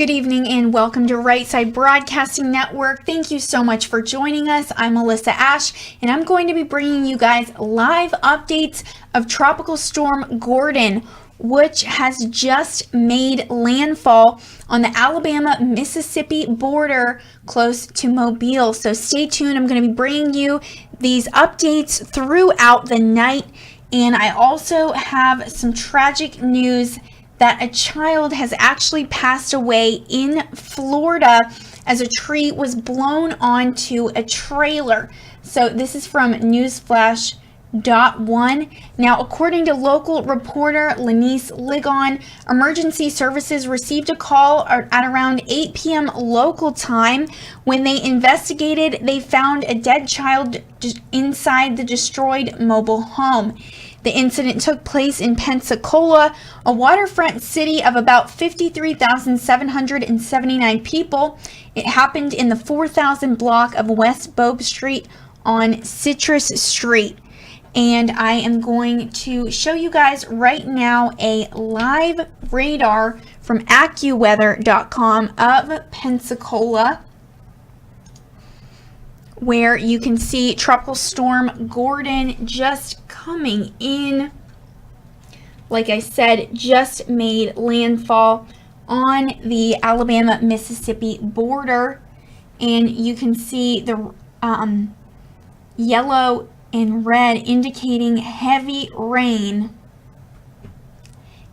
Good evening and welcome to Right Side Broadcasting Network. Thank you so much for joining us. I'm Alyssa Ashe, and I'm going to be bringing you guys live updates of Tropical Storm Gordon, which has just made landfall on the Alabama-Mississippi border close to Mobile. So stay tuned. I'm going to be bringing you these updates throughout the night. And I also have some tragic news that a child has actually passed away in Florida as a tree was blown onto a trailer. So this is from Newsflash.1. Now, according to local reporter Lanice Ligon, emergency services received a call at around 8 p.m. local time. When they investigated, they found a dead child inside the destroyed mobile home. The incident took place in Pensacola, a waterfront city of about 53,779 people. It happened in the 4,000 block of West Bob Street on Citrus Street. And I am going to show you guys right now a live radar from AccuWeather.com of Pensacola, where you can see Tropical Storm Gordon just coming in. Like I said, just made landfall on the Alabama-Mississippi border. And you can see the yellow and red indicating heavy rain.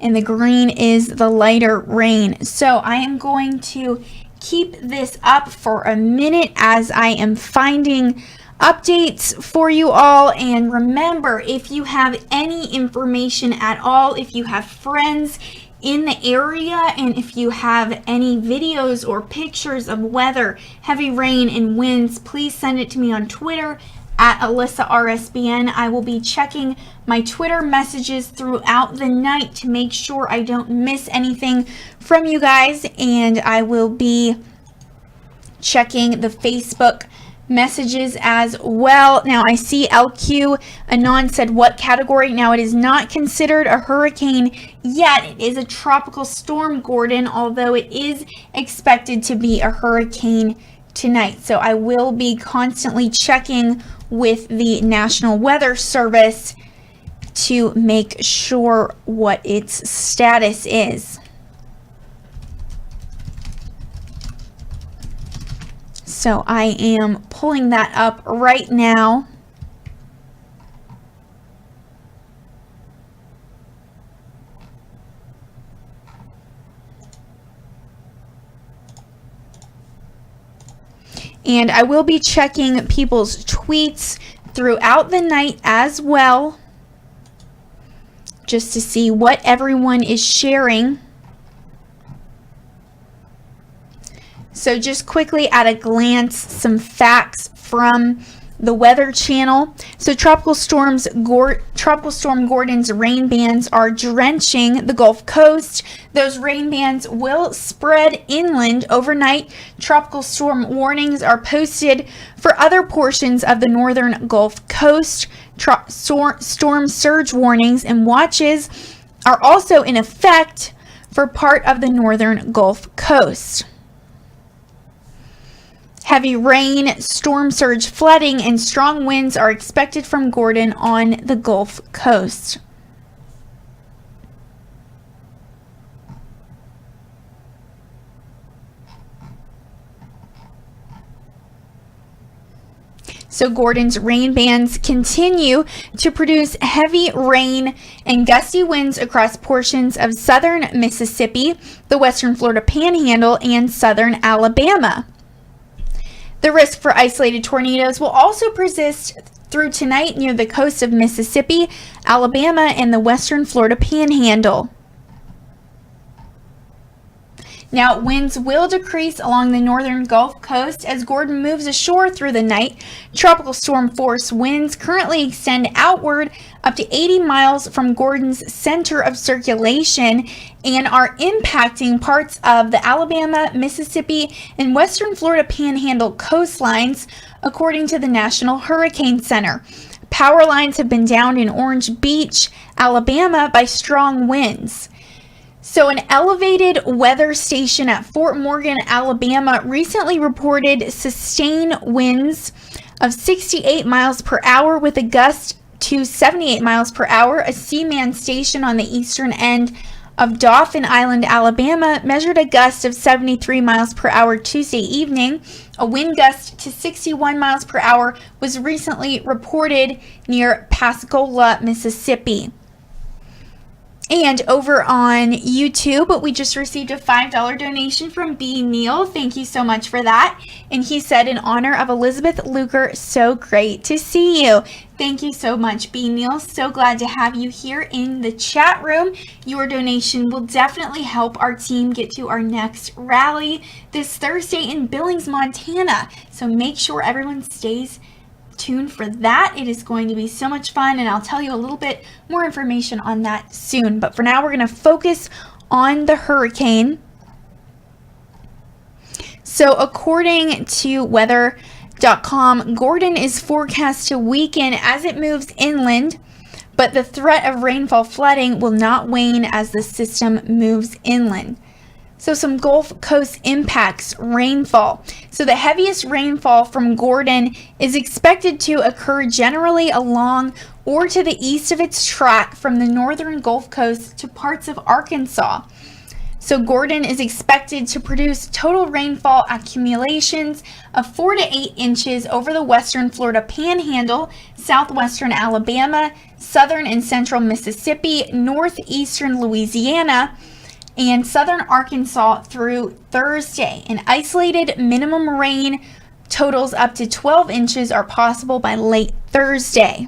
And the green is the lighter rain. So I am going to keep this up for a minute as I am finding updates for you all. And remember, if you have any information at all, if you have friends in the area, and if you have any videos or pictures of weather, heavy rain and winds, please send it to me on Twitter at Alyssa RSBN. I will be checking my Twitter messages throughout the night to make sure I don't miss anything from you guys, and I will be checking the Facebook messages as well. Now I see LQ Anon said, what category? Now it is not considered a hurricane yet. It is a tropical storm, Gordon, although it is expected to be a hurricane tonight. So I will be constantly checking with the National Weather Service to make sure what its status is. So I am pulling that up right now. And I will be checking people's tweets throughout the night as well, just to see what everyone is sharing. So just quickly at a glance, some facts from the Weather Channel. So Tropical Storm Gordon's rain bands are drenching the Gulf Coast. Those rain bands will spread inland overnight. Tropical storm warnings are posted for other portions of the northern Gulf Coast. Storm surge warnings and watches are also in effect for part of the northern Gulf Coast. Heavy rain, storm surge flooding, and strong winds are expected from Gordon on the Gulf Coast. So Gordon's rain bands continue to produce heavy rain and gusty winds across portions of southern Mississippi, the western Florida Panhandle, and southern Alabama. The risk for isolated tornadoes will also persist through tonight near the coast of Mississippi, Alabama, and the western Florida Panhandle. Now, winds will decrease along the northern Gulf Coast as Gordon moves ashore through the night. Tropical storm force winds currently extend outward up to 80 miles from Gordon's center of circulation and are impacting parts of the Alabama, Mississippi, and western Florida Panhandle coastlines, according to the National Hurricane Center. Power lines have been downed in Orange Beach, Alabama, by strong winds. So an elevated weather station at Fort Morgan, Alabama recently reported sustained winds of 68 miles per hour with a gust to 78 miles per hour. A Seaman station on the eastern end of Dauphin Island, Alabama measured a gust of 73 miles per hour Tuesday evening. A wind gust to 61 miles per hour was recently reported near Pascagoula, Mississippi. And over on YouTube, we just received a $5 donation from B. Neal. Thank you so much for that. And he said, in honor of Elizabeth Luker, so great to see you. Thank you so much, B. Neal. So glad to have you here in the chat room. Your donation will definitely help our team get to our next rally this Thursday in Billings, Montana. So make sure everyone stays tuned for that. It is going to be so much fun, and I'll tell you a little bit more information on that soon. But for now, we're going to focus on the hurricane. So according to weather.com, Gordon is forecast to weaken as it moves inland, but the threat of rainfall flooding will not wane as the system moves inland. So some Gulf Coast impacts, rainfall. So the heaviest rainfall from Gordon is expected to occur generally along or to the east of its track from the northern Gulf Coast to parts of Arkansas. So Gordon is expected to produce total rainfall accumulations of 4 to 8 inches over the western Florida Panhandle, southwestern Alabama, southern and central Mississippi, northeastern Louisiana, and southern Arkansas through Thursday. An isolated minimum rain totals up to 12 inches are possible by late Thursday.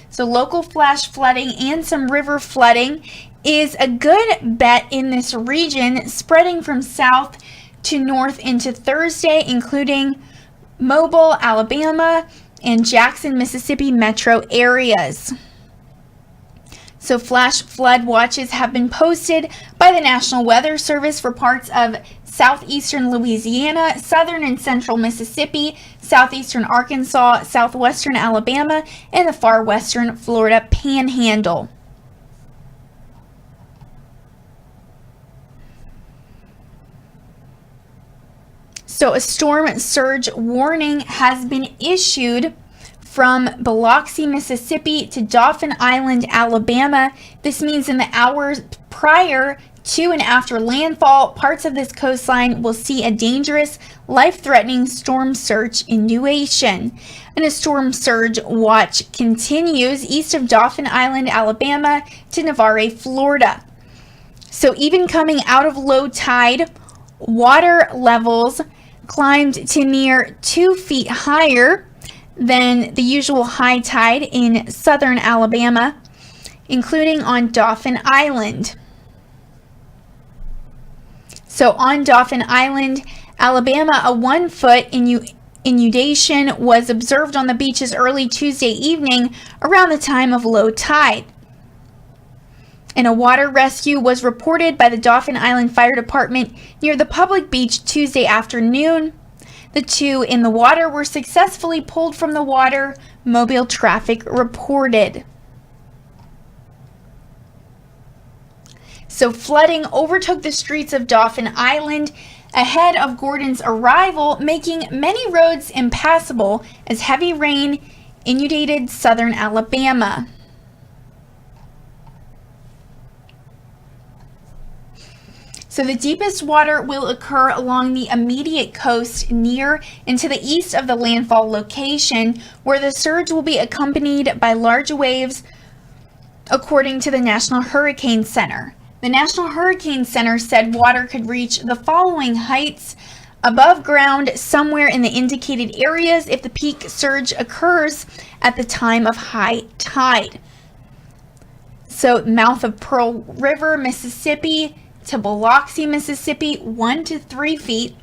So local flash flooding and some river flooding is a good bet in this region, spreading from south to north into Thursday, including Mobile, Alabama, and Jackson, Mississippi metro areas. So flash flood watches have been posted by the National Weather Service for parts of southeastern Louisiana, southern and central Mississippi, southeastern Arkansas, southwestern Alabama, and the far western Florida Panhandle. So a storm surge warning has been issued from Biloxi, Mississippi to Dauphin Island, Alabama. This means in the hours prior to and after landfall, parts of this coastline will see a dangerous, life-threatening storm surge inundation. And a storm surge watch continues east of Dauphin Island, Alabama to Navarre, Florida. So even coming out of low tide, water levels climbed to near 2 feet higher than the usual high tide in southern Alabama, including on Dauphin Island. So on Dauphin Island, Alabama, a 1-foot inundation was observed on the beaches early Tuesday evening around the time of low tide. And a water rescue was reported by the Dauphin Island Fire Department near the public beach Tuesday afternoon. The 2 in the water were successfully pulled from the water, Mobile traffic reported. So flooding overtook the streets of Dauphin Island ahead of Gordon's arrival, making many roads impassable as heavy rain inundated southern Alabama. So the deepest water will occur along the immediate coast near and to the east of the landfall location, where the surge will be accompanied by large waves, according to the National Hurricane Center. The National Hurricane Center said water could reach the following heights above ground somewhere in the indicated areas if the peak surge occurs at the time of high tide. So mouth of Pearl River, Mississippi, to Biloxi, Mississippi, 1 to 3 feet.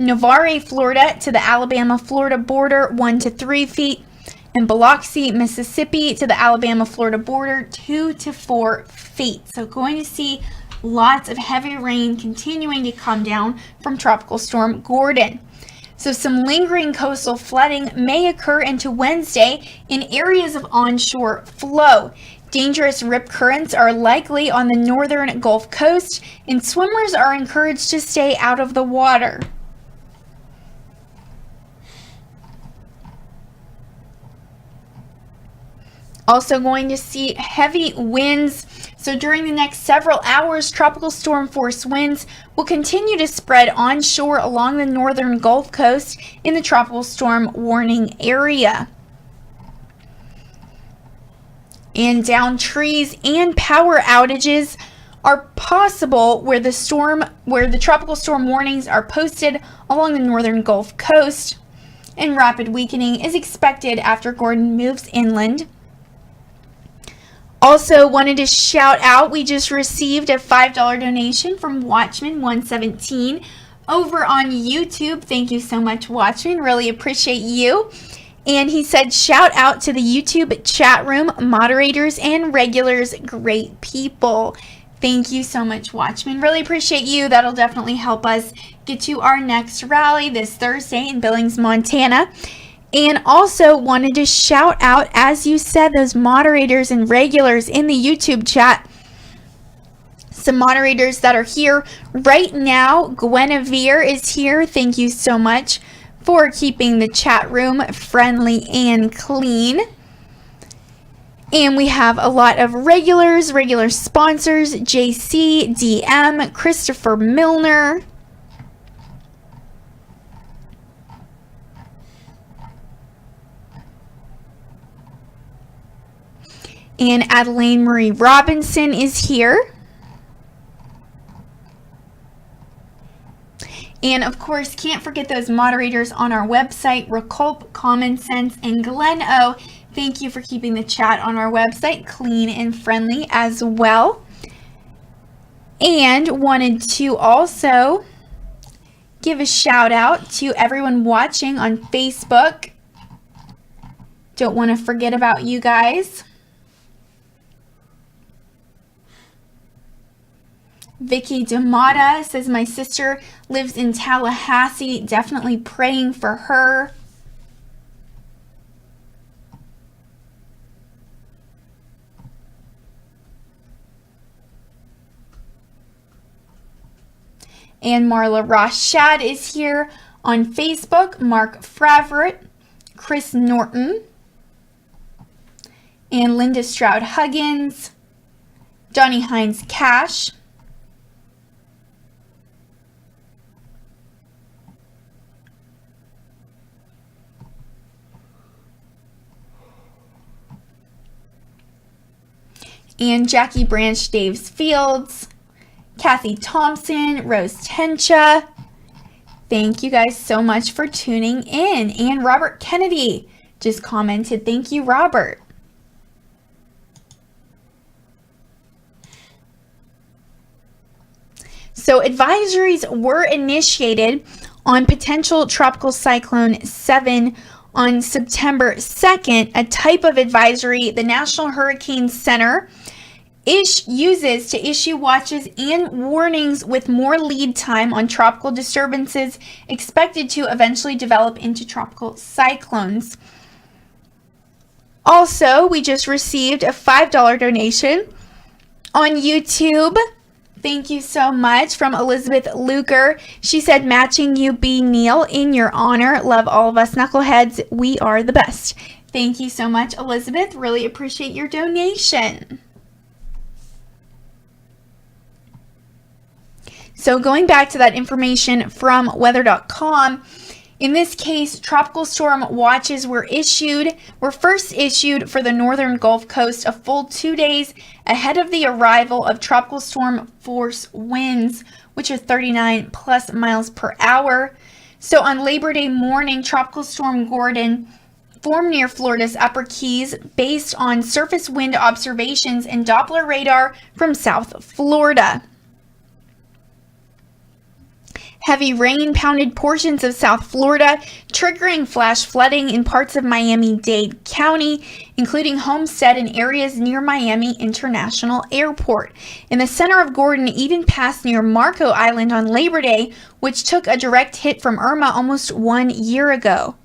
Navarre, Florida, to the Alabama-Florida border, 1 to 3 feet. And Biloxi, Mississippi, to the Alabama-Florida border, 2 to 4 feet. So going to see lots of heavy rain continuing to come down from Tropical Storm Gordon. So some lingering coastal flooding may occur into Wednesday in areas of onshore flow. Dangerous rip currents are likely on the northern Gulf Coast, and swimmers are encouraged to stay out of the water. Also going to see heavy winds. So during the next several hours, tropical storm force winds will continue to spread onshore along the northern Gulf Coast in the tropical storm warning area. And down trees and power outages are possible where the tropical storm warnings are posted along the northern Gulf Coast, and rapid weakening is expected after Gordon moves inland. Also wanted to shout out, we just received a $5 donation from Watchman117 over on YouTube. Thank you so much, Watchman. Really appreciate you. And he said, shout out to the YouTube chat room, moderators and regulars, great people. Thank you so much, Watchman. Really appreciate you. That'll definitely help us get to our next rally this Thursday in Billings, Montana. And also wanted to shout out, as you said, those moderators and regulars in the YouTube chat. Some moderators that are here right now. Guinevere is here. Thank you so much for keeping the chat room friendly and clean. And we have a lot of regular sponsors, JC, DM, Christopher Milner, and Adeline Marie Robinson is here. And of course, can't forget those moderators on our website, Reculp, Common Sense, and Glen O. Thank you for keeping the chat on our website clean and friendly as well. And wanted to also give a shout out to everyone watching on Facebook. Don't want to forget about you guys. Vicky Damata says, my sister lives in Tallahassee. Definitely praying for her. And Marla Ross-Shad is here on Facebook. Mark Favret, Chris Norton, and Linda Stroud-Huggins, Johnny Hines Cash, and Jackie Branch Daves Fields, Kathy Thompson, Rose Tencha. Thank you guys so much for tuning in. And Robert Kennedy just commented. Thank you, Robert. So advisories were initiated on potential tropical cyclone 7 on September 2nd, a type of advisory the National Hurricane Center uses to issue watches and warnings with more lead time on tropical disturbances expected to eventually develop into tropical cyclones. Also, we just received a $5 donation on YouTube. Thank you so much from Elizabeth Luker. She said, matching you, B. Neal, in your honor. Love all of us knuckleheads. We are the best. Thank you so much, Elizabeth. Really appreciate your donation. So going back to that information from weather.com, in this case, tropical storm watches were first issued for the northern Gulf Coast a full 2 days ahead of the arrival of tropical storm force winds, which are 39 plus miles per hour. So on Labor Day morning, tropical storm Gordon formed near Florida's Upper Keys based on surface wind observations and Doppler radar from South Florida. Heavy rain pounded portions of South Florida, triggering flash flooding in parts of Miami-Dade County, including Homestead and areas near Miami International Airport. In the center of Gordon even passed near Marco Island on Labor Day, which took a direct hit from Irma almost 1 year ago.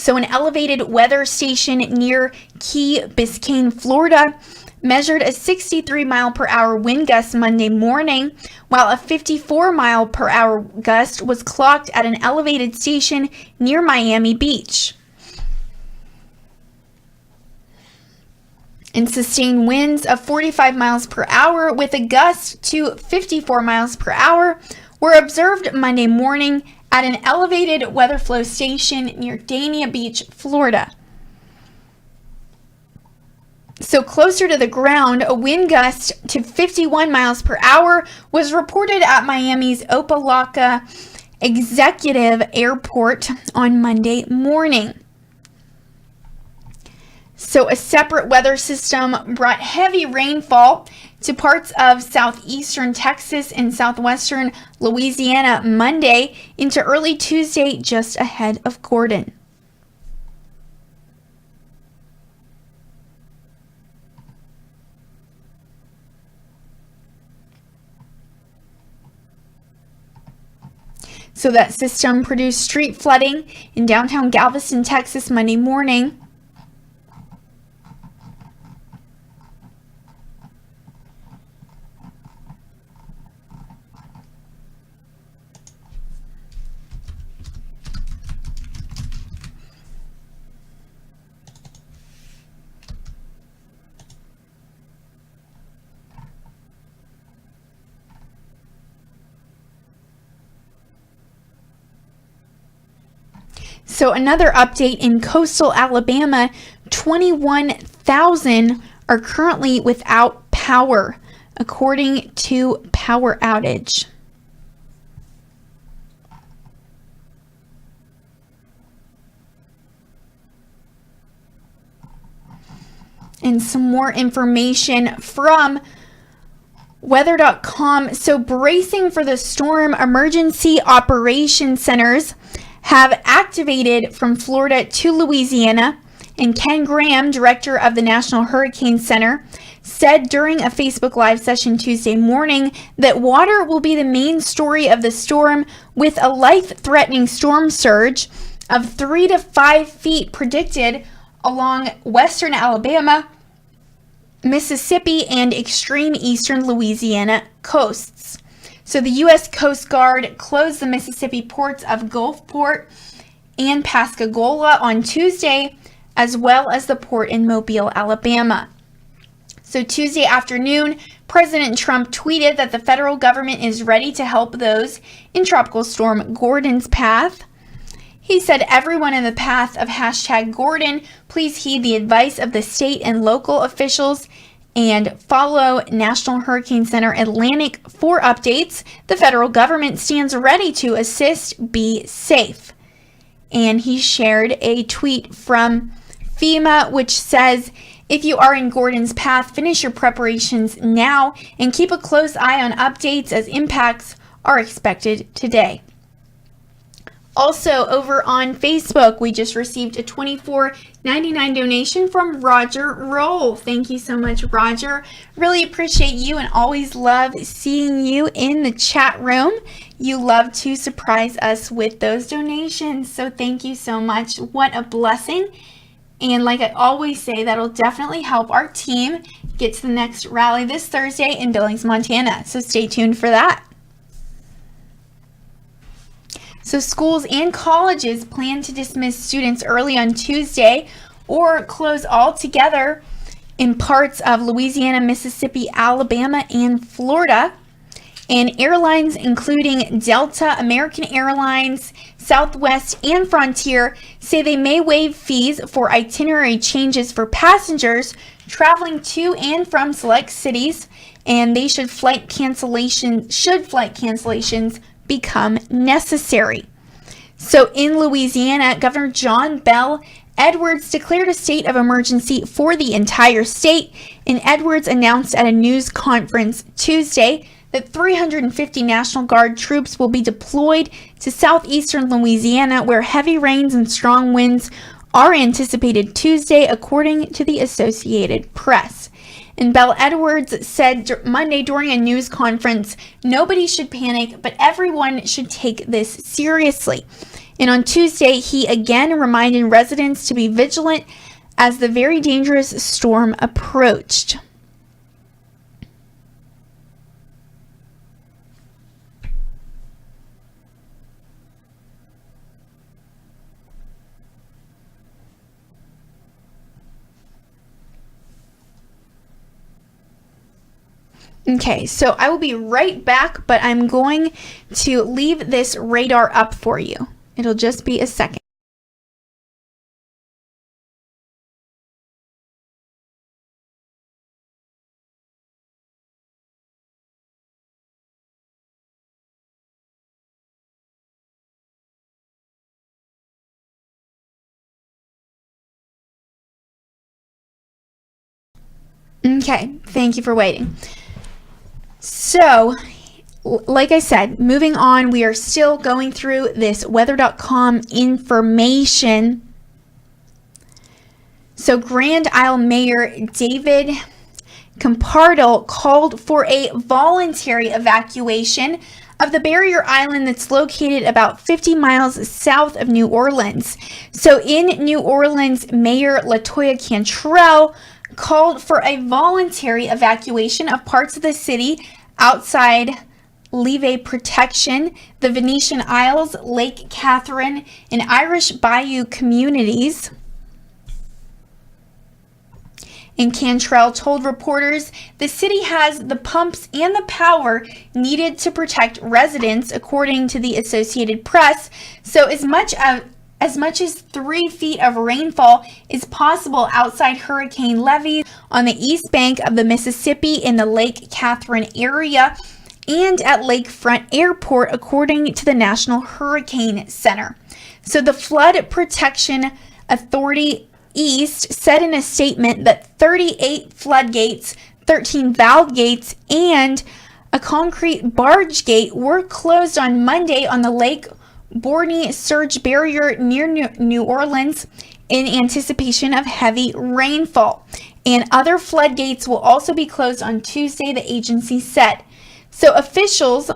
So an elevated weather station near Key Biscayne, Florida, measured a 63 mile per hour wind gust Monday morning, while a 54 mile per hour gust was clocked at an elevated station near Miami Beach. And sustained winds of 45 miles per hour with a gust to 54 miles per hour were observed Monday morning at an elevated weather flow station near Dania Beach, Florida. So closer to the ground, a wind gust to 51 miles per hour was reported at Miami's Opa-locka Executive Airport on Monday morning. So a separate weather system brought heavy rainfall to parts of southeastern Texas and southwestern Louisiana Monday into early Tuesday, just ahead of Gordon. So that system produced street flooding in downtown Galveston, Texas Monday morning. So another update in coastal Alabama, 21,000 are currently without power, according to Power Outage. And some more information from weather.com. So bracing for the storm, emergency operations centers have activated from Florida to Louisiana, and Ken Graham, director of the National Hurricane Center, said during a Facebook Live session Tuesday morning that water will be the main story of the storm, with a life-threatening storm surge of 3 to 5 feet predicted along western Alabama, Mississippi, and extreme eastern Louisiana coasts. So the U.S. Coast Guard closed the Mississippi ports of Gulfport and Pascagoula on Tuesday, as well as the port in Mobile, Alabama. So Tuesday afternoon, President Trump tweeted that the federal government is ready to help those in Tropical Storm Gordon's path. He said, "Everyone in the path of #Gordon, please heed the advice of the state and local officials and follow National Hurricane Center Atlantic for updates. The federal government stands ready to assist. Be safe." And he shared a tweet from FEMA which says, "If you are in Gordon's path, finish your preparations now and keep a close eye on updates as impacts are expected today." Also, over on Facebook, we just received a $24.99 donation from Roger Roll. Thank you so much, Roger. Really appreciate you and always love seeing you in the chat room. You love to surprise us with those donations, so thank you so much. What a blessing. And like I always say, that'll definitely help our team get to the next rally this Thursday in Billings, Montana. So stay tuned for that. So schools and colleges plan to dismiss students early on Tuesday or close altogether in parts of Louisiana, Mississippi, Alabama, and Florida. And airlines including Delta, American Airlines, Southwest, and Frontier say they may waive fees for itinerary changes for passengers traveling to and from select cities, and they should flight cancellations become necessary. So in Louisiana, Governor John Bell Edwards declared a state of emergency for the entire state, and Edwards announced at a news conference Tuesday that 350 National Guard troops will be deployed to southeastern Louisiana, where heavy rains and strong winds are anticipated Tuesday, according to the Associated Press. And Bell Edwards said Monday during a news conference, "Nobody should panic, but everyone should take this seriously." And on Tuesday, he again reminded residents to be vigilant as the very dangerous storm approached. Okay, so I will be right back, but I'm going to leave this radar up for you. It'll just be a second. Okay, thank you for waiting. So, like I said, moving on, we are still going through this weather.com information. So, Grand Isle Mayor David Campardle called for a voluntary evacuation of the barrier island that's located about 50 miles south of New Orleans. So, in New Orleans, Mayor LaToya Cantrell called for a voluntary evacuation of parts of the city outside levee protection, the Venetian Isles, Lake Catherine, and Irish Bayou communities. And Cantrell told reporters the city has the pumps and the power needed to protect residents, according to the Associated Press. So as much as 3 feet of rainfall is possible outside hurricane levees on the east bank of the Mississippi in the Lake Catherine area and at Lakefront Airport, according to the National Hurricane Center. So the Flood Protection Authority East said in a statement that 38 floodgates, 13 valve gates, and a concrete barge gate were closed on Monday on the Lake Borgne surge barrier near New Orleans in anticipation of heavy rainfall. And other floodgates will also be closed on Tuesday, the agency said. So officials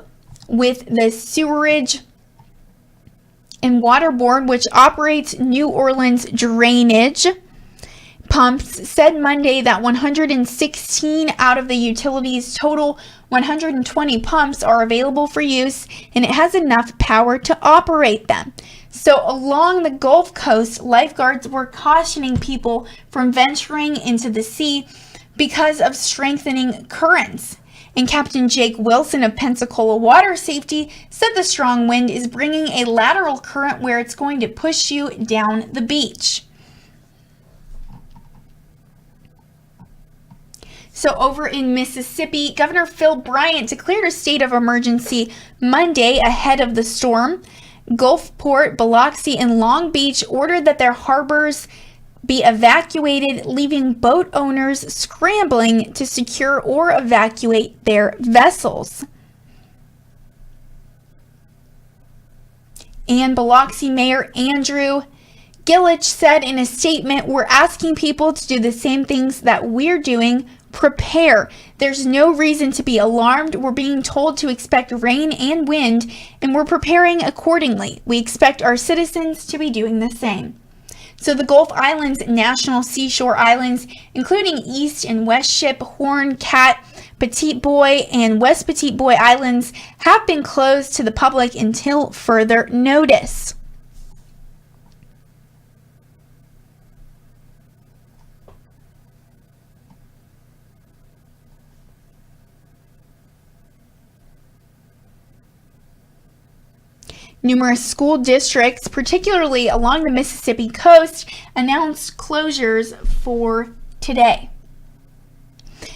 with the Sewerage and Water Board, which operates New Orleans drainage pumps, said Monday that 116 out of the utility's total 120 pumps are available for use, and it has enough power to operate them. So along the Gulf Coast, lifeguards were cautioning people from venturing into the sea because of strengthening currents. And Captain Jake Wilson of Pensacola Water Safety said the strong wind is bringing a lateral current where it's going to push you down the beach. So over in Mississippi, Governor Phil Bryant declared a state of emergency Monday ahead of the storm. Gulfport, Biloxi, and Long Beach ordered that their harbors be evacuated, leaving boat owners scrambling to secure or evacuate their vessels. And Biloxi Mayor Andrew Gillich said in a statement, "We're asking people to do the same things that we're doing. Prepare. There's no reason to be alarmed. We're being told to expect rain and wind, and we're preparing accordingly. We expect our citizens to be doing the same." So the Gulf Islands, national seashore islands, including East and West Ship, Horn, Cat, Petit Boy, and West Petit Boy Islands, have been closed to the public until further notice. Numerous school districts, particularly along the Mississippi coast, announced closures for today.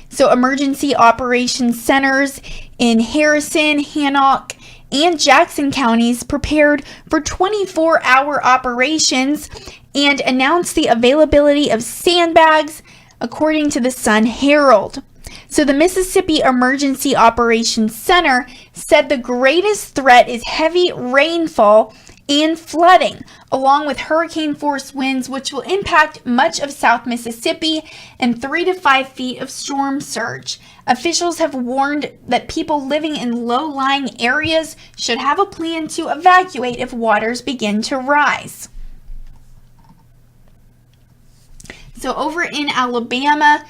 So emergency operations centers in Harrison, Hancock, and Jackson counties prepared for 24-hour operations and announced the availability of sandbags, according to the Sun Herald. So the Mississippi Emergency Operations Center said the greatest threat is heavy rainfall and flooding, along with hurricane force winds, which will impact much of South Mississippi, and 3 to 5 feet of storm surge. Officials have warned that people living in low-lying areas should have a plan to evacuate if waters begin to rise. So over in Alabama,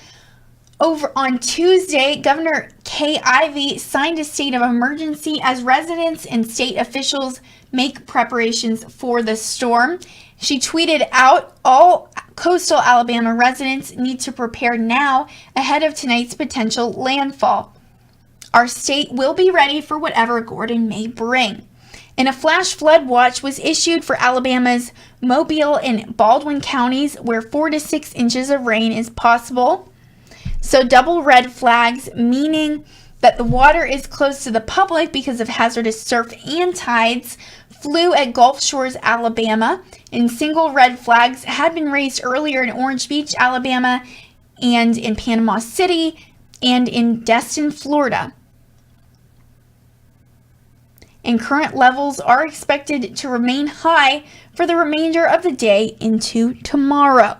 over on Tuesday, Governor Kay Ivey signed a state of emergency as residents and state officials make preparations for the storm. She tweeted out, "All coastal Alabama residents need to prepare now ahead of tonight's potential landfall. Our state will be ready for whatever Gordon may bring." And a flash flood watch was issued for Alabama's Mobile and Baldwin counties, where 4 to 6 inches of rain is possible. So double red flags, meaning that the water is close to the public because of hazardous surf and tides, flew at Gulf Shores, Alabama, and single red flags had been raised earlier in Orange Beach, Alabama, and in Panama City, and in Destin, Florida. And current levels are expected to remain high for the remainder of the day into tomorrow.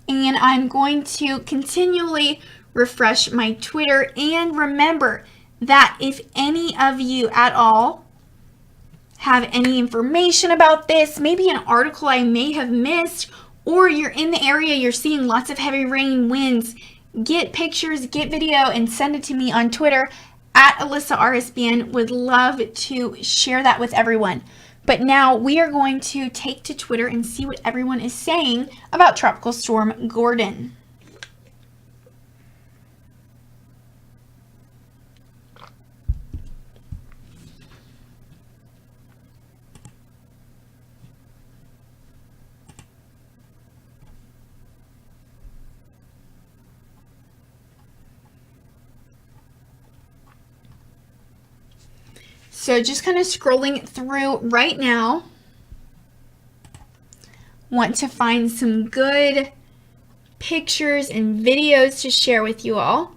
And I'm going to continually refresh my Twitter, and remember that if any of you at all have any information about this, maybe an article I may have missed, or you're in the area, you're seeing lots of heavy rain, winds, get pictures, get video, and send it to me on Twitter at Alyssa RSBN. Would love to share that with everyone. But now we are going to take to Twitter and see what everyone is saying about Tropical Storm Gordon. So just kind of scrolling through right now. Want to find some good pictures and videos to share with you all.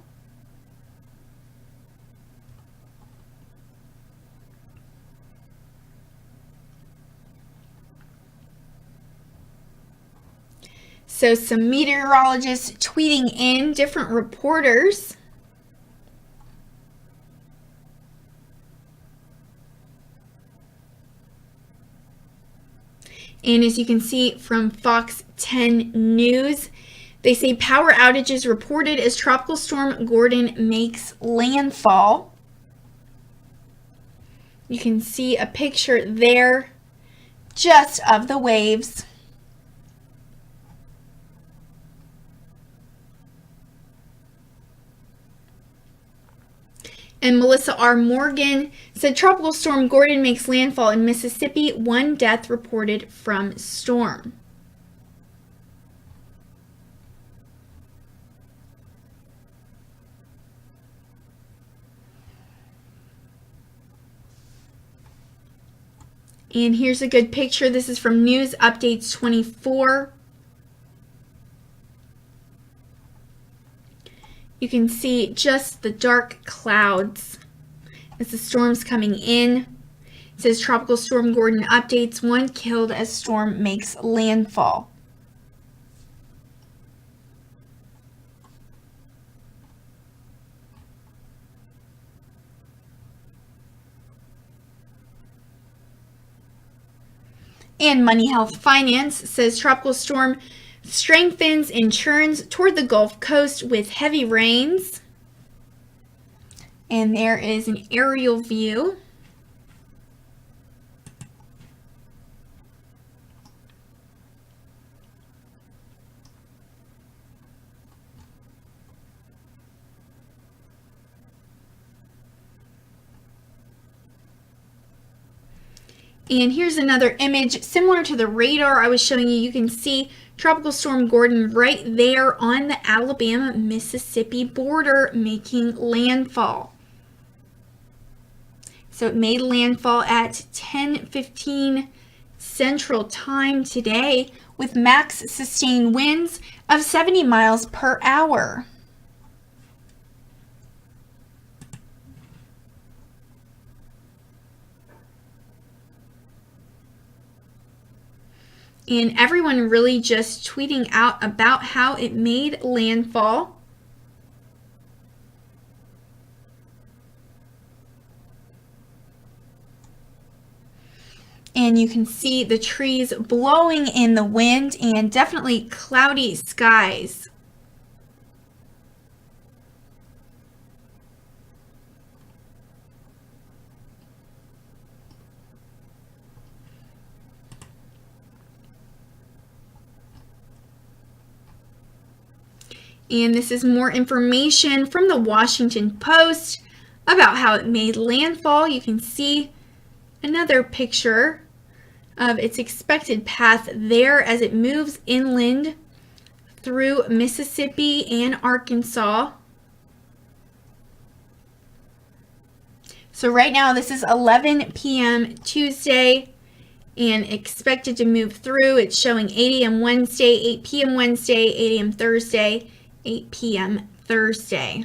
So some meteorologists tweeting in, different reporters. And as you can see from Fox 10 News, they say power outages reported as Tropical Storm Gordon makes landfall. You can see a picture there just of the waves. And Melissa R. Morgan said Tropical Storm Gordon makes landfall in Mississippi, 1 death reported from storm. And here's a good picture. This is from News Updates 24. You can see just the dark clouds as the storm's coming in. It says Tropical Storm Gordon updates, 1 killed as storm makes landfall. And Money Health Finance says Tropical Storm strengthens and churns toward the Gulf Coast with heavy rains. And there is an aerial view. And here's another image similar to the radar I was showing you. You can see Tropical Storm Gordon right there on the Alabama-Mississippi border making landfall. So it made landfall at 10:15 Central Time today with max sustained winds of 70 miles per hour. and everyone really just tweeting out about how it made landfall. And you can see the trees blowing in the wind and definitely cloudy skies. And this is more information from the Washington Post about how it made landfall. You can see another picture of its expected path there as it moves inland through Mississippi and Arkansas. So right now this is 11 p.m. Tuesday and expected to move through. It's showing 8 a.m. Wednesday, 8 p.m. Wednesday, 8 a.m. Thursday, 8 p.m. Thursday.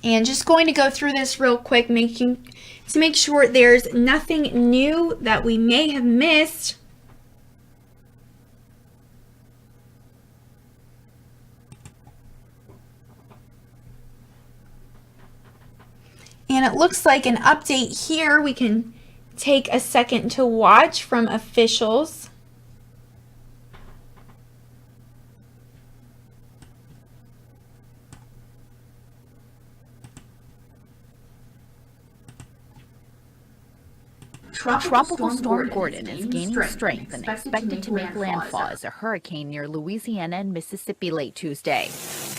And just going to go through this real quick, to make sure there's nothing new that we may have missed. And it looks like an update here we can take a second to watch from officials. Tropical Storm Gordon is gaining strength and expected to make landfall as a hurricane near Louisiana and Mississippi late Tuesday.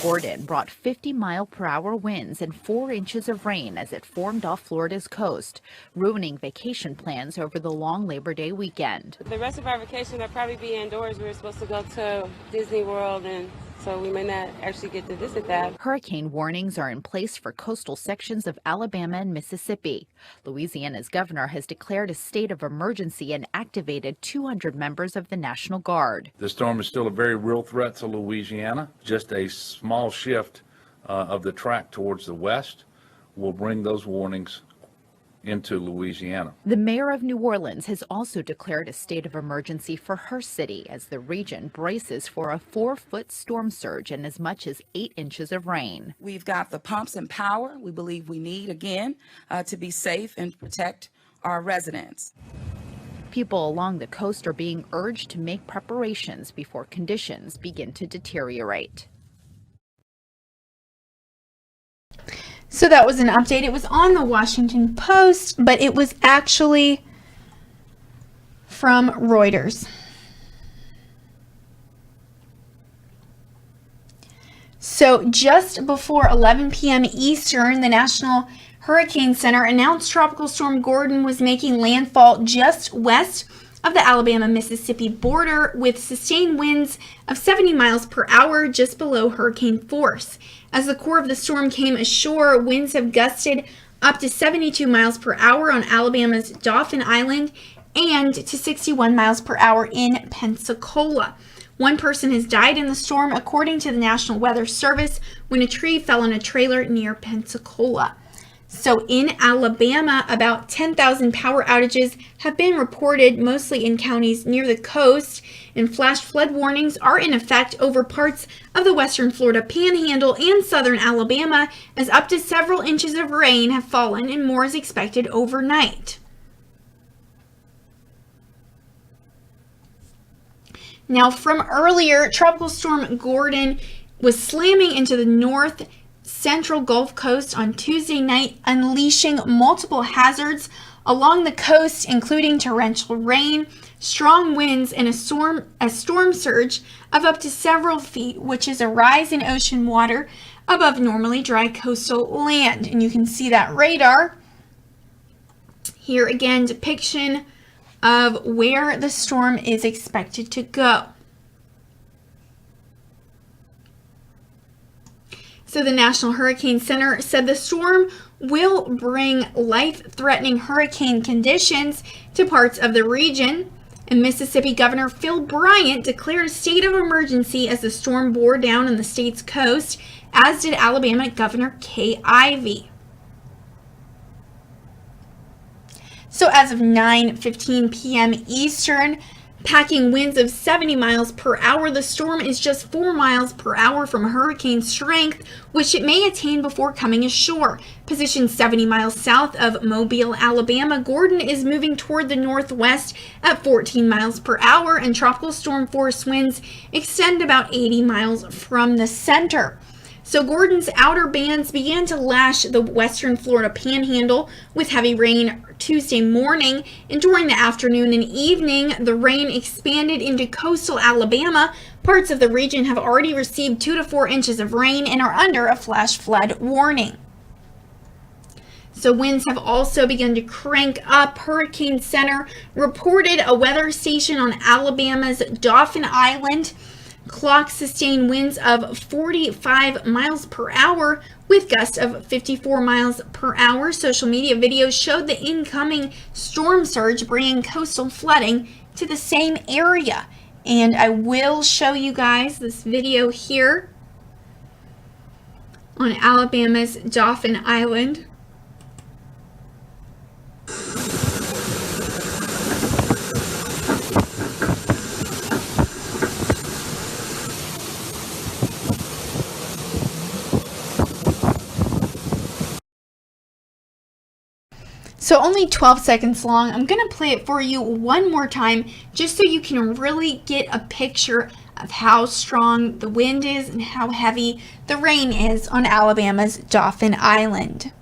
Gordon brought 50-mile-per-hour winds and 4 inches of rain as it formed off Florida's coast, ruining vacation plans over the long Labor Day weekend. The rest of our vacation will probably be indoors. We were supposed to go to Disney World, and so we may not actually get to visit that. Hurricane warnings are in place for coastal sections of Alabama and Mississippi. Louisiana's governor has declared a state of emergency and activated 200 members of the National Guard. The storm is still a very real threat to Louisiana. Just a small shift of the track towards the west will bring those warnings into Louisiana. The mayor of New Orleans has also declared a state of emergency for her city as the region braces for a 4-foot storm surge and as much as 8 inches of rain. We've got the pumps and power we believe we need, again, to be safe and protect our residents. People along the coast are being urged to make preparations before conditions begin to deteriorate. So that was an update. It was on the Washington Post, but it was actually from Reuters. So just before 11 p.m. Eastern, the National Hurricane Center announced Tropical Storm Gordon was making landfall just west of the Alabama-Mississippi border with sustained winds of 70 miles per hour just below hurricane force. As the core of the storm came ashore, winds have gusted up to 72 miles per hour on Alabama's Dauphin Island and to 61 miles per hour in Pensacola. One person has died in the storm, according to the National Weather Service, when a tree fell on a trailer near Pensacola. So in Alabama, about 10,000 power outages have been reported, mostly in counties near the coast, and flash flood warnings are in effect over parts of the western Florida Panhandle and southern Alabama, as up to several inches of rain have fallen and more is expected overnight. Now, from earlier, Tropical Storm Gordon was slamming into the north central Gulf Coast on Tuesday night, unleashing multiple hazards along the coast, including torrential rain, strong winds, and a storm surge of up to several feet, which is a rise in ocean water above normally dry coastal land. And you can see that radar. Here again, depiction of where the storm is expected to go. So the National Hurricane Center said the storm will bring life-threatening hurricane conditions to parts of the region. And Mississippi Governor Phil Bryant declared a state of emergency as the storm bore down on the state's coast, as did Alabama Governor Kay Ivey. So as of 9:15 p.m. Eastern, packing winds of 70 miles per hour, the storm is just 4 miles per hour from hurricane strength, which it may attain before coming ashore. Positioned 70 miles south of Mobile, Alabama, Gordon is moving toward the northwest at 14 miles per hour, and tropical storm force winds extend about 80 miles from the center. So Gordon's outer bands began to lash the western Florida panhandle with heavy rain Tuesday morning, and during the afternoon and evening, the rain expanded into coastal Alabama. Parts of the region have already received 2 to 4 inches of rain and are under a flash flood warning. So winds have also begun to crank up. Hurricane Center reported a weather station on Alabama's Dauphin Island clocked sustained winds of 45 miles per hour with gusts of 54 miles per hour. Social media videos showed the incoming storm surge bringing coastal flooding to the same area. And I will show you guys this video here on Alabama's Dauphin Island. So only 12 seconds long. I'm going to play it for you one more time just so you can really get a picture of how strong the wind is and how heavy the rain is on Alabama's Dauphin Island.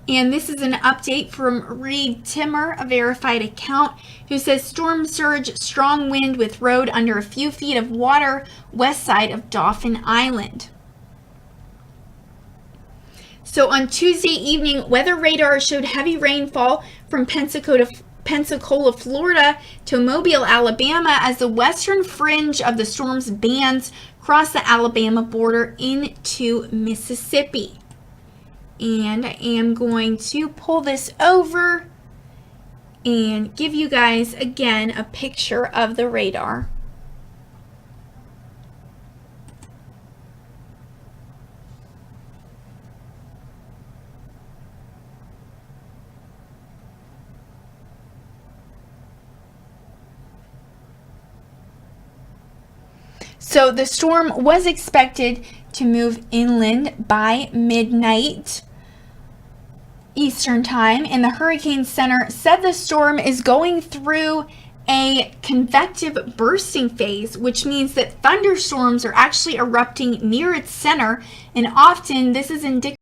And this is an update from Reed Timmer, a verified account, who says storm surge, strong wind with road under a few feet of water west side of Dauphin Island. So on Tuesday evening, weather radar showed heavy rainfall from Pensacola, Florida to Mobile, Alabama, as the western fringe of the storm's bands crossed the Alabama border into Mississippi. And I am going to pull this over and give you guys again a picture of the radar. So the storm was expected to move inland by midnight Eastern time, and the Hurricane Center said the storm is going through a convective bursting phase, which means that thunderstorms are actually erupting near its center, and often this is indicative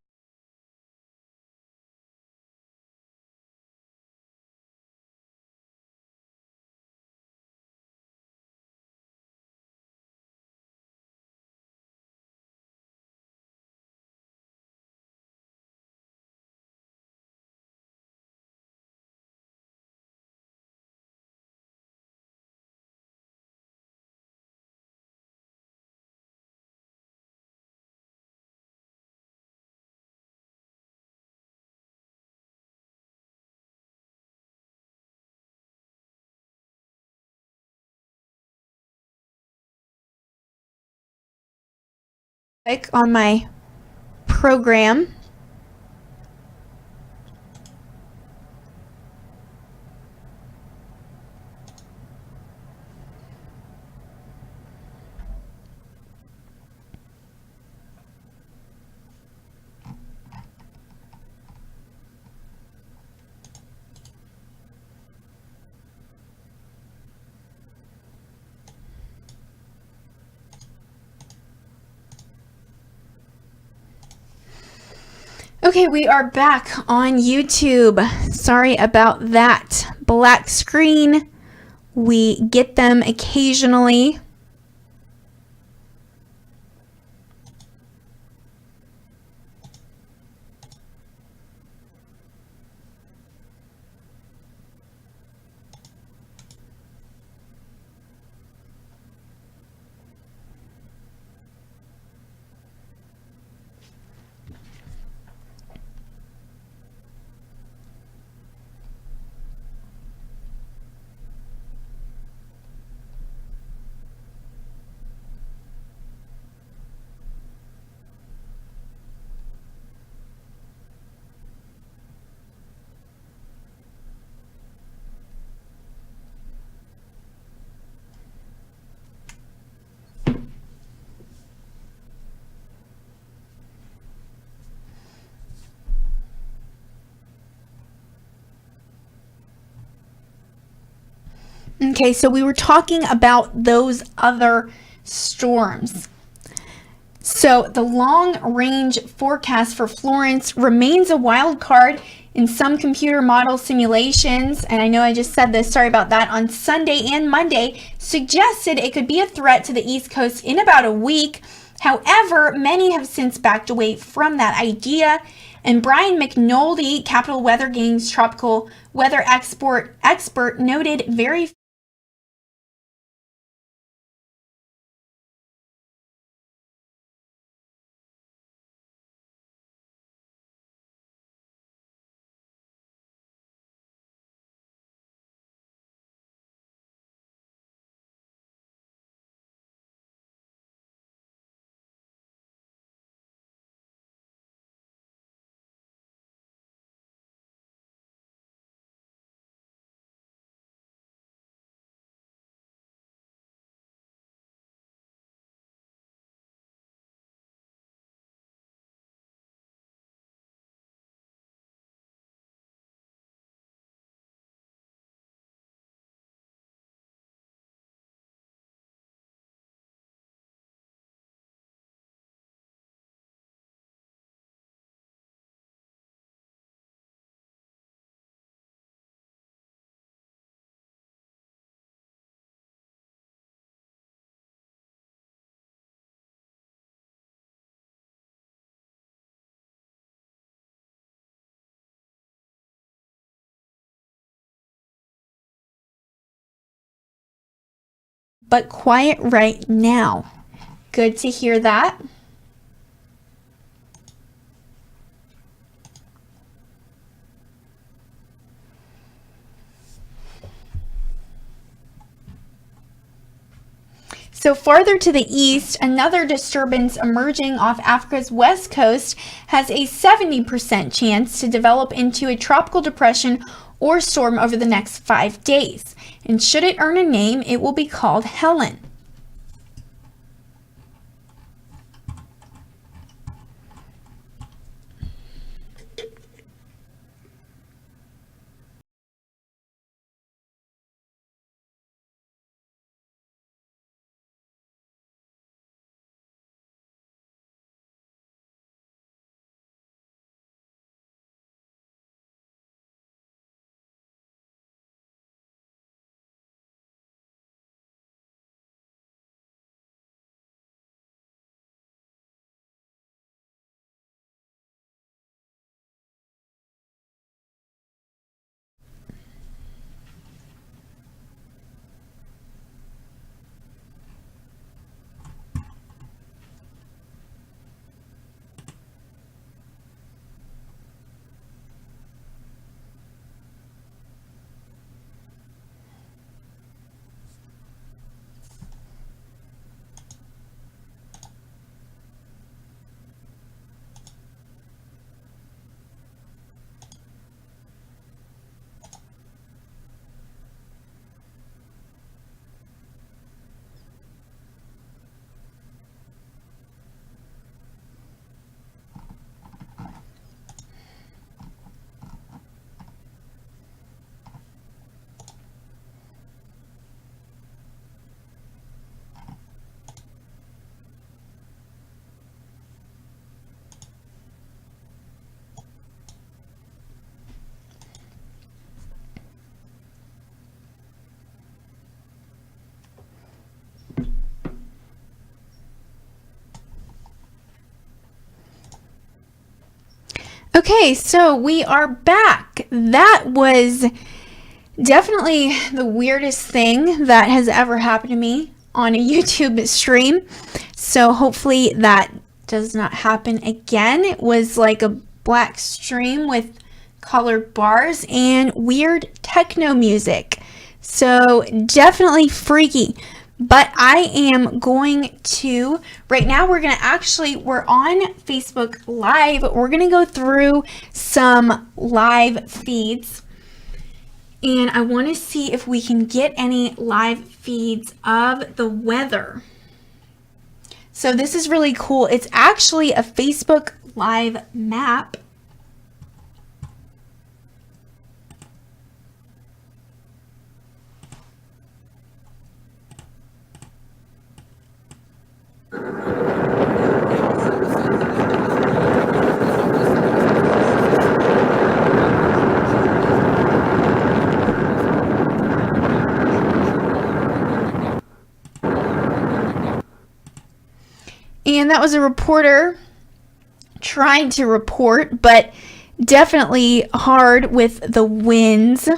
on my program. Okay, we are back on YouTube. Sorry about that black screen. We get them occasionally. Okay, so we were talking about those other storms. So the long-range forecast for Florence remains a wild card in some computer model simulations, and I know I just said this, sorry about that, on Sunday and Monday, suggested it could be a threat to the East Coast in about a week. However, many have since backed away from that idea, and Brian McNulty, Capital Weather Games tropical weather expert, noted very but quiet right now. Good to hear that. So farther to the east, another disturbance emerging off Africa's west coast has a 70% chance to develop into a tropical depression or storm over the next 5 days. And should it earn a name, it will be called Helen. Okay, so we are back. That was definitely the weirdest thing that has ever happened to me on a YouTube stream. So hopefully that does not happen again. It was like a black stream with colored bars and weird techno music. So definitely freaky. But I am going to, right now we're on Facebook Live. We're going to go through some live feeds. And I want to see if we can get any live feeds of the weather. So this is really cool. It's actually a Facebook Live map. that was a reporter trying to report, but definitely hard with the winds.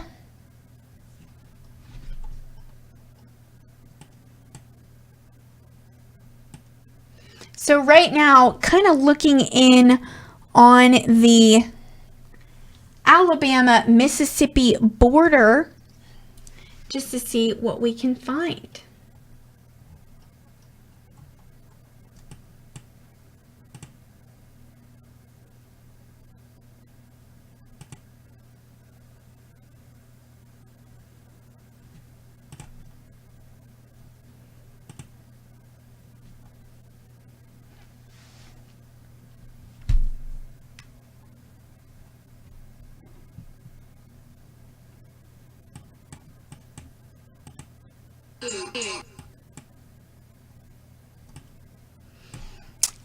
So right now, kind of looking in on the Alabama-Mississippi border just to see what we can find.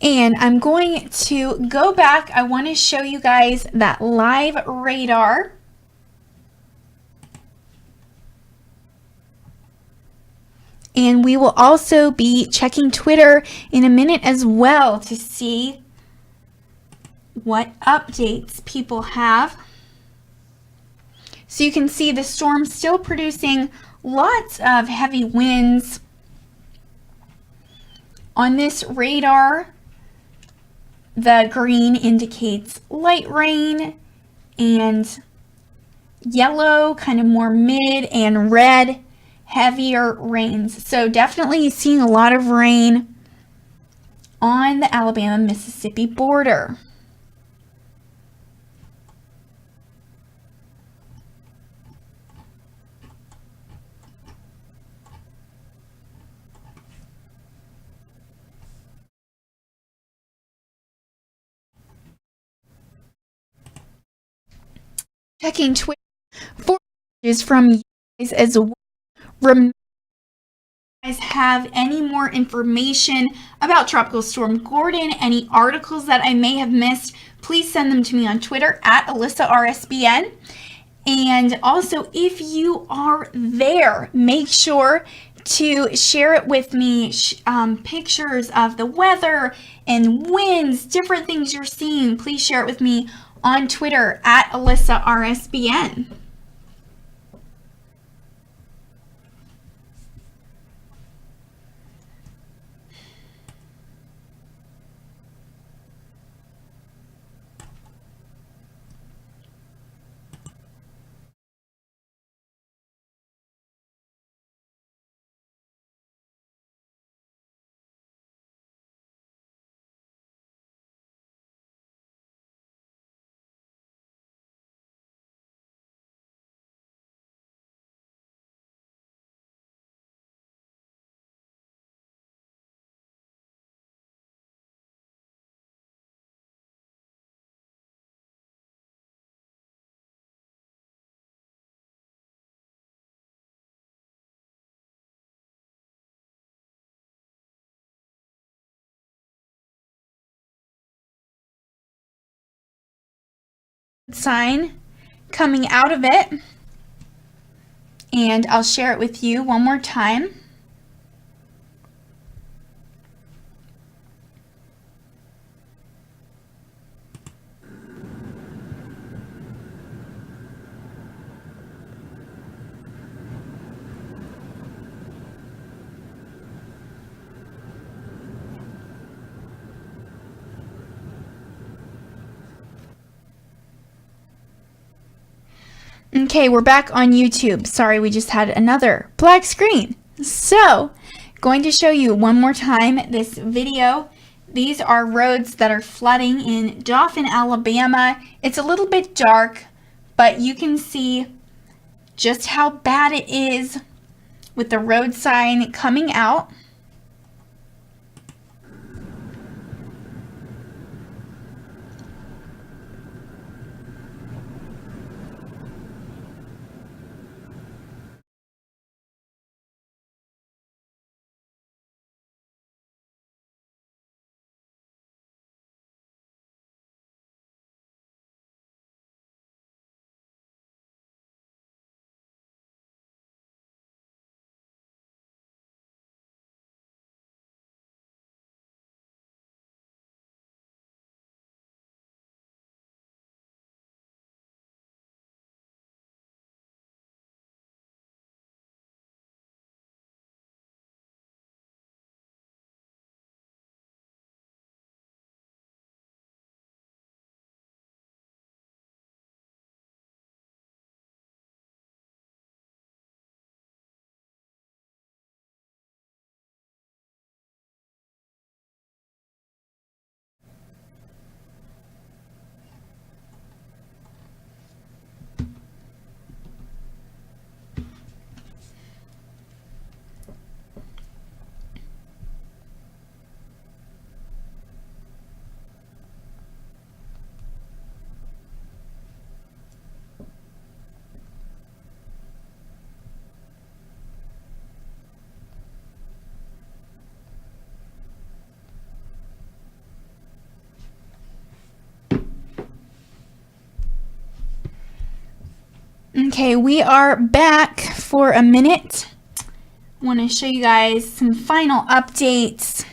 And I'm going to go back. I want to show you guys that live radar. And we will also be checking Twitter in a minute as well to see what updates people have. So you can see the storm still producing lots of heavy winds. On this radar, the green indicates light rain, and yellow kind of more mid, and red heavier rains. So definitely seeing a lot of rain on the Alabama-Mississippi border. Checking Twitter for messages from you guys as well. Remember, if you guys have any more information about Tropical Storm Gordon, any articles that I may have missed, please send them to me on Twitter at Alyssa RSBN. And also, if you are there, make sure to share it with me, pictures of the weather and winds, different things you're seeing. Please share it with me on Twitter at Alyssa RSBN. Sign coming out of it, and I'll share it with you one more time. Okay, we're back on YouTube. Sorry, we just had another black screen. So, going to show you one more time this video. These are roads that are flooding in Dauphin, Alabama. It's a little bit dark, but you can see just how bad it is with the road sign coming out. Okay, we are back for a minute. I want to show you guys some final updates.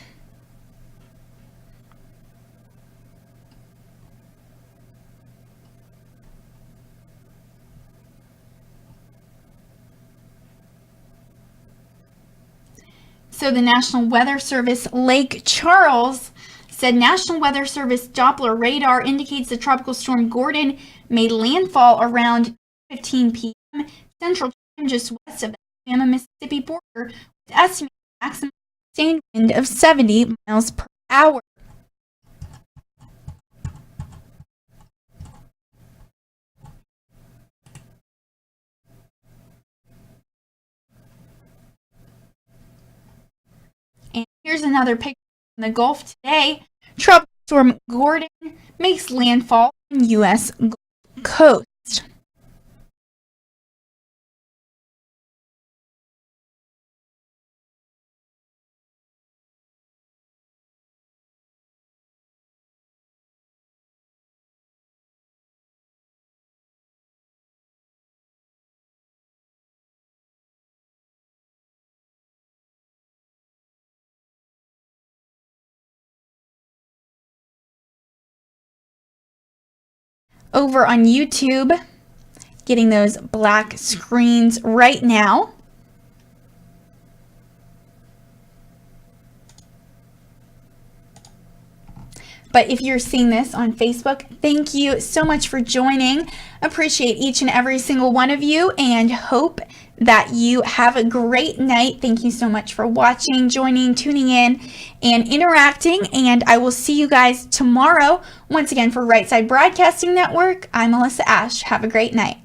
So the National Weather Service, Lake Charles, said National Weather Service Doppler radar indicates the tropical storm Gordon made landfall around 15 p.m. Central Time, just west of the Alabama-Mississippi border, with estimated maximum sustained wind of 70 miles per hour. And here's another picture from the Gulf today. Tropical storm Gordon makes landfall on U.S. Gulf Coast. Over on YouTube, getting those black screens right now. But if you're seeing this on Facebook, thank you so much for joining. Appreciate each and every single one of you and hope that you have a great night. Thank you so much for watching, joining, tuning in, and interacting. And I will see you guys tomorrow. Once again, for Right Side Broadcasting Network, I'm Alyssa Ashe. Have a great night.